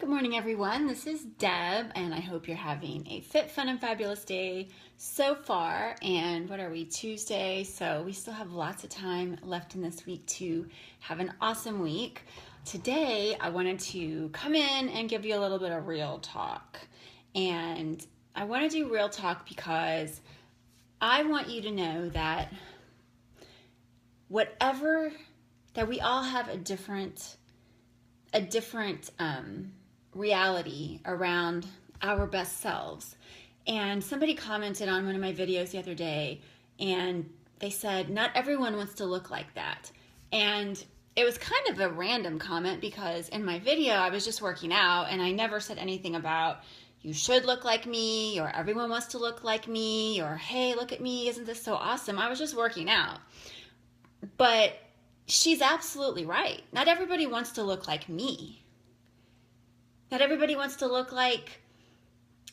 Good morning, everyone. This is Deb, and I hope you're having a fit, fun, and fabulous day so far. And what are we, Tuesday? So we still have lots of time left in this week to have an awesome week. Today, I wanted to come in and give you a little bit of real talk. And I want to do real talk because I want you to know that that we all have a different reality around our best selves. And somebody commented on one of my videos the other day, and they said, not everyone wants to look like that. And it was kind of a random comment because in my video, I was just working out and I never said anything about you should look like me or everyone wants to look like me or hey, look at me, isn't this so awesome? I was just working out. But she's absolutely right. Not everybody wants to look like me. Not everybody wants to look like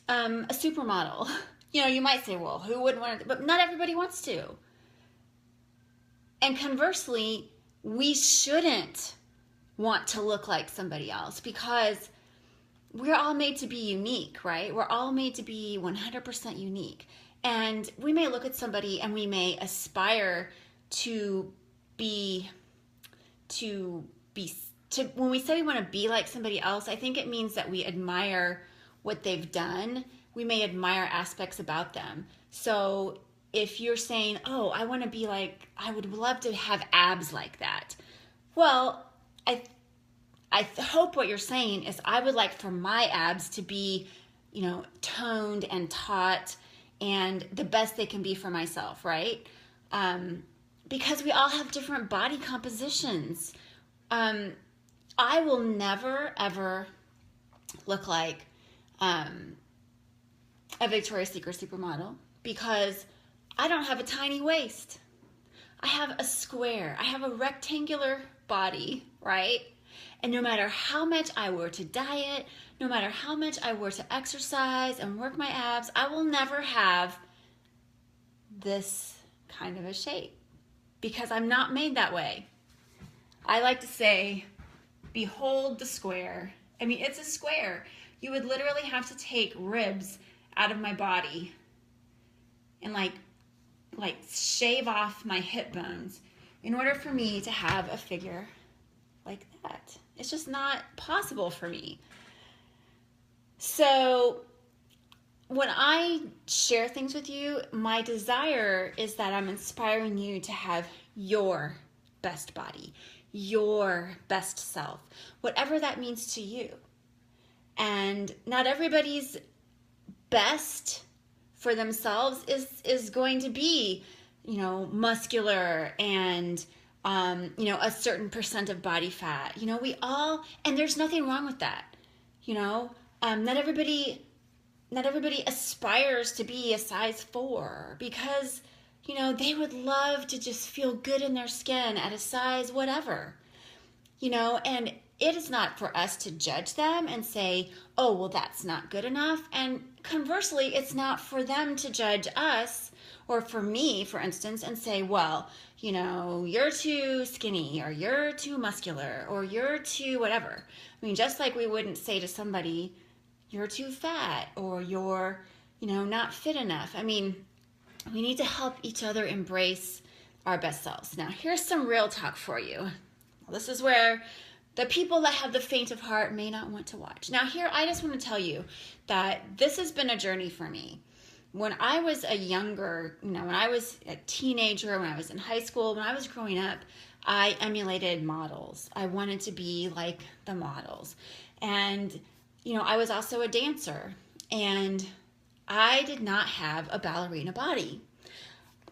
a supermodel. You know, you might say, well, who wouldn't want to? But not everybody wants to. And conversely, we shouldn't want to look like somebody else because we're all made to be unique, right? We're all made to be 100% unique. And we may look at somebody and we may aspire to when we say we want to be like somebody else, I think it means that we admire what they've done. We may admire aspects about them. So if you're saying, oh, I want to be like, I would love to have abs like that. Well, I hope what you're saying is I would like for my abs to be, toned and taut and the best they can be for myself, right? Because we all have different body compositions. I will never, ever look like a Victoria's Secret supermodel because I don't have a tiny waist. I have a square. I have a rectangular body, right? And no matter how much I were to diet, no matter how much I were to exercise and work my abs, I will never have this kind of a shape because I'm not made that way. I like to say, behold the square. I mean, it's a square. You would literally have to take ribs out of my body and like shave off my hip bones in order for me to have a figure like that. It's just not possible for me. So when I share things with you, my desire is that I'm inspiring you to have your best body, your best self, whatever that means to you. And not everybody's best for themselves is going to be, muscular and, a certain percent of body fat. We all, and there's nothing wrong with that. Not everybody aspires to be a size 4 because they would love to just feel good in their skin at a size whatever, and it is not for us to judge them and say, oh, well, that's not good enough. And conversely, it's not for them to judge us or for me, for instance, and say, well, you're too skinny or you're too muscular or you're too whatever. I mean, just like we wouldn't say to somebody, you're too fat or you're, not fit enough. I mean, we need to help each other embrace our best selves. Now, here's some real talk for you. This is where the people that have the faint of heart may not want to watch. Now, here, I just want to tell you that this has been a journey for me. When I was when I was a teenager, when I was in high school, when I was growing up, I emulated models. I wanted to be like the models. And, I was also a dancer. And I did not have a ballerina body.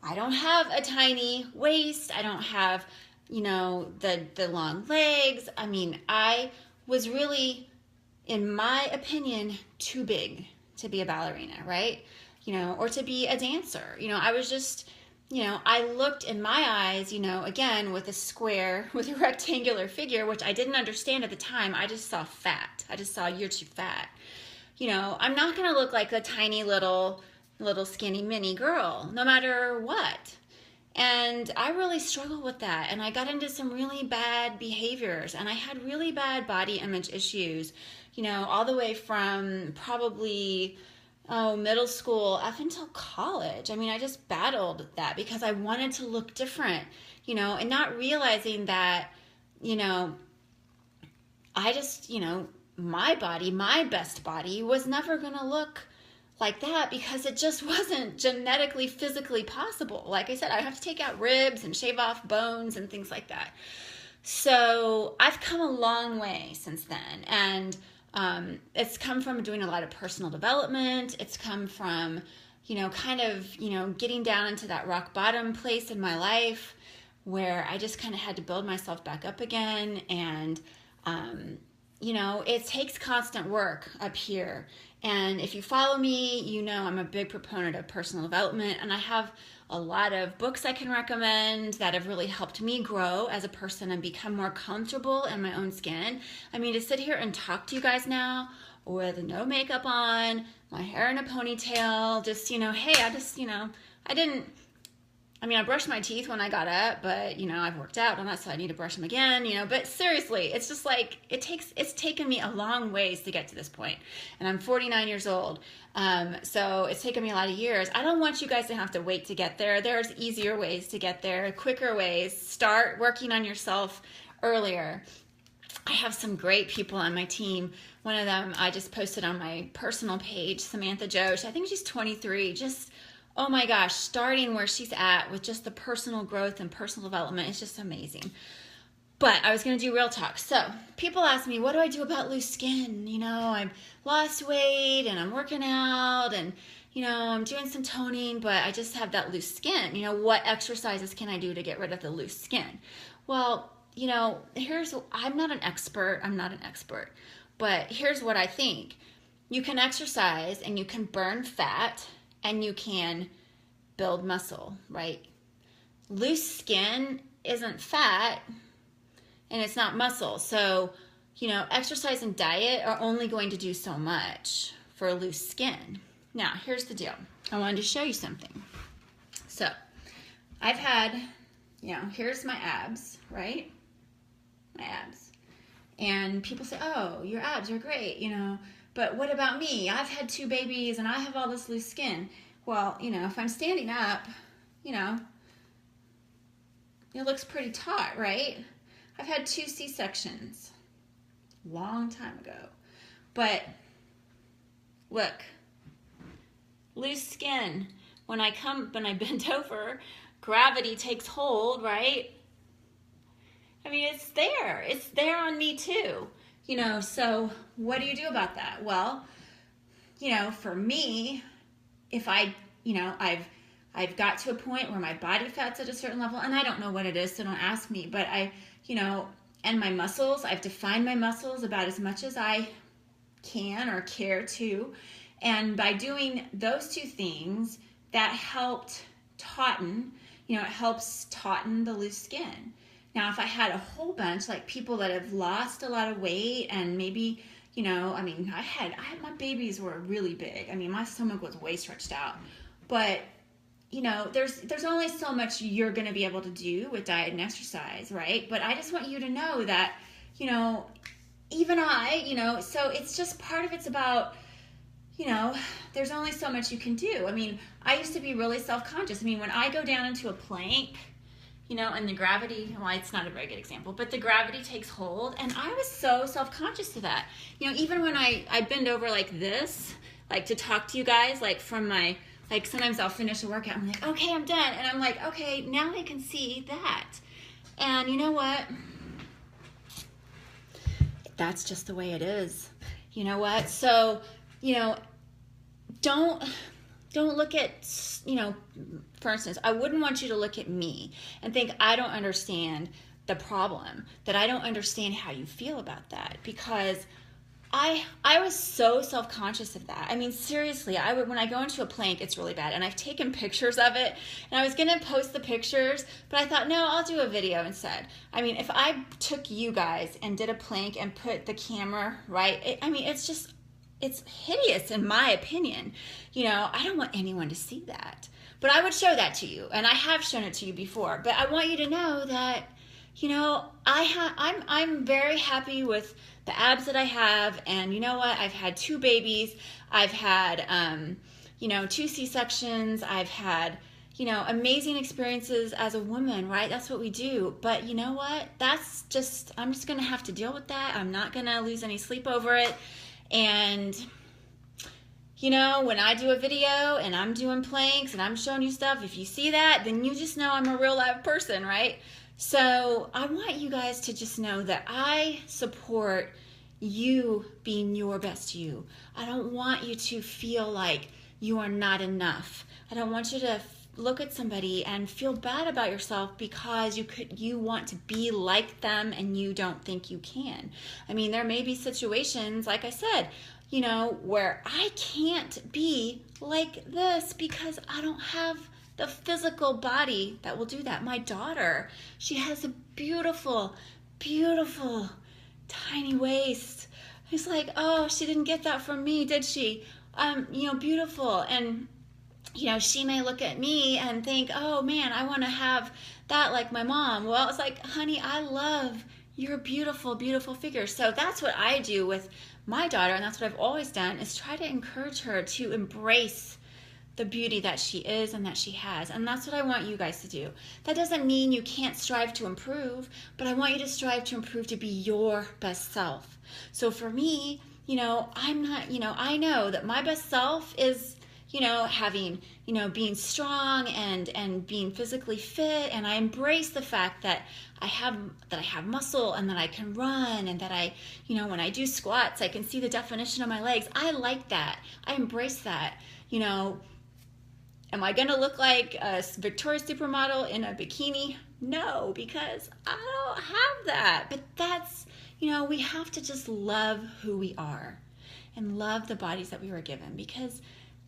I don't have a tiny waist. I don't have, the long legs. I mean, I was really, in my opinion, too big to be a ballerina, right? Or to be a dancer. I was just, I looked in my eyes, again, with a rectangular figure, which I didn't understand at the time. I just saw fat. I just saw you're too fat. I'm not going to look like a tiny little skinny mini girl, no matter what. And I really struggled with that. And I got into some really bad behaviors. And I had really bad body image issues, all the way from probably middle school up until college. I mean, I just battled that because I wanted to look different, and not realizing that, I just, my body, my best body was never going to look like that because it just wasn't genetically, physically possible. Like I said, I have to take out ribs and shave off bones and things like that. So I've come a long way since then. And it's come from doing a lot of personal development. It's come from, getting down into that rock bottom place in my life where I just kind of had to build myself back up again. And, it takes constant work up here. And if you follow me, I'm a big proponent of personal development, and I have a lot of books I can recommend that have really helped me grow as a person and become more comfortable in my own skin. I mean, to sit here and talk to you guys now with no makeup on, my hair in a ponytail, just, I brushed my teeth when I got up, but, I've worked out on that, so I need to brush them again, but seriously, it's just like, it's taken me a long ways to get to this point, and I'm 49 years old, so it's taken me a lot of years. I don't want you guys to have to wait to get there. There's easier ways to get there, quicker ways. Start working on yourself earlier. I have some great people on my team. One of them I just posted on my personal page, Samantha Josh. I think she's 23, just oh my gosh, starting where she's at with just the personal growth and personal development is just amazing. But I was going to do real talk. So people ask me, what do I do about loose skin? I've lost weight and I'm working out and, I'm doing some toning, but I just have that loose skin. What exercises can I do to get rid of the loose skin? Well, I'm not an expert, but here's what I think. You can exercise and you can burn fat and you can build muscle, right? Loose skin isn't fat and it's not muscle. So, exercise and diet are only going to do so much for loose skin. Now, here's the deal. I wanted to show you something. So, I've had, here's my abs, right? My abs. And people say, oh, your abs are great, but what about me? I've had 2 babies and I have all this loose skin. Well, if I'm standing up, it looks pretty taut, right? I've had 2 C-sections long time ago. But look, loose skin. When I bend over, gravity takes hold, right? I mean, it's there. It's there on me too. So what do you do about that? Well, for me, if I've got to a point where my body fat's at a certain level, and I don't know what it is, so don't ask me, but and my muscles, I've defined my muscles about as much as I can or care to. And by doing those 2 things, that helped tauten, it helps tauten the loose skin. Now, if I had a whole bunch, like people that have lost a lot of weight and maybe, my babies were really big. My stomach was way stretched out. But, there's only so much you're going to be able to do with diet and exercise, right? But I just want you to know that, even so it's just part of it's about, there's only so much you can do. I used to be really self-conscious. When I go down into a plank, and the gravity, well, it's not a very good example, but the gravity takes hold, and I was so self-conscious of that. Even when I bend over like this, like to talk to you guys, like from my, like sometimes I'll finish a workout, I'm like, okay, I'm done, and I'm like, okay, now I can see that. And you know what? That's just the way it is. You know what? So, don't look at, for instance, I wouldn't want you to look at me and think I don't understand the problem, that I don't understand how you feel about that, because I was so self-conscious of that. Seriously, when I go into a plank, it's really bad, and I've taken pictures of it, and I was going to post the pictures, but I thought, no, I'll do a video instead. If I took you guys and did a plank and put the camera right, it's just it's hideous in my opinion. You know, I don't want anyone to see that. But I would show that to you, and I have shown it to you before. But I want you to know that, you know, I'm very happy with the abs that I have, and you know what? I've had 2 babies. I've had you know, 2 C-sections. I've had, you know, amazing experiences as a woman, right? That's what we do. But you know what? I'm just going to have to deal with that. I'm not going to lose any sleep over it. And you know, when I do a video and I'm doing planks and I'm showing you stuff, if you see that, then you just know I'm a real live person, right? So I want you guys to just know that I support you being your best you. I don't want you to feel like you are not enough. I don't want you to look at somebody and feel bad about yourself because you want to be like them and you don't think you can. I mean, there may be situations, like I said, you know, where I can't be like this because I don't have the physical body that will do that. My daughter, she has a beautiful, beautiful, tiny waist. It's like, oh, she didn't get that from me, did she? You know, beautiful. And, you know, she may look at me and think, oh man, I want to have that like my mom. Well, it's like, honey, I love your beautiful, beautiful figure. So that's what I do with my daughter, and that's what I've always done, is try to encourage her to embrace the beauty that she is and that she has. And that's what I want you guys to do. That doesn't mean you can't strive to improve, but I want you to strive to improve to be your best self. So for me, you know, I'm not, you know, I know that my best self is, you know, having, you know, being strong and being physically fit, and I embrace the fact that I have muscle and that I can run and that I, you know, when I do squats, I can see the definition of my legs. I like that. I embrace that. You know, am I going to look like a Victoria's Supermodel in a bikini? No, because I don't have that. But that's, you know, we have to just love who we are and love the bodies that we were given, because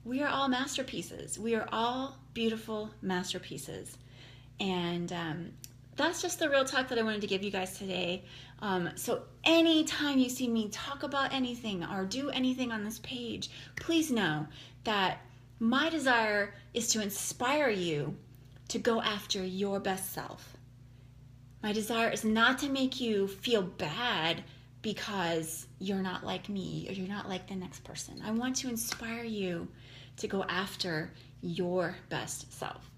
we are all masterpieces. We are all beautiful masterpieces. And that's just the real talk that I wanted to give you guys today. So anytime you see me talk about anything or do anything on this page, please know that my desire is to inspire you to go after your best self. My desire is not to make you feel bad because you're not like me or you're not like the next person. I want to inspire you to go after your best self.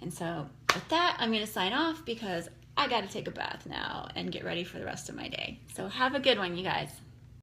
And so with that, I'm going to sign off because I got to take a bath now and get ready for the rest of my day. So have a good one, you guys.